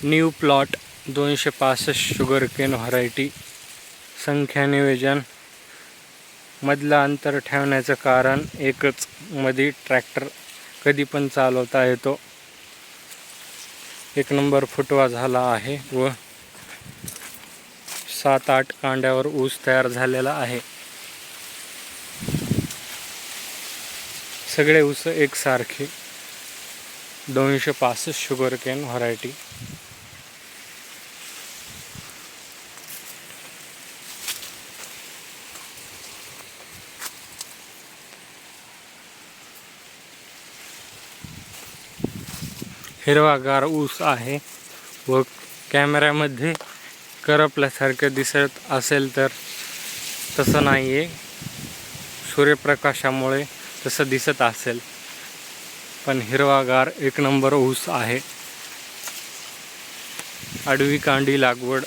New plot 265 sugarcane variety. संख्या नियोजन मधला अंतर ठेवण्याचं कारण एकच, मध्ये ट्रॅक्टर कधी पण चालवता येतो. 1 नंबर फुटवा झाला आहे व 7-8 कांड्यावर ऊस तयार झालेला आहे. सगळे ऊस एकसारखे. 265 शुगरकेन व्हरायटी. हिरवागार ऊस आहे व कॅमेऱ्यामध्ये करपल्यासारखं दिसत असेल तर तसं नाही आहे, सूर्यप्रकाशामुळे तसं दिसत असेल, पण हिरवागार 1 नंबर ऊस आहे. आडवी कांडी लागवड.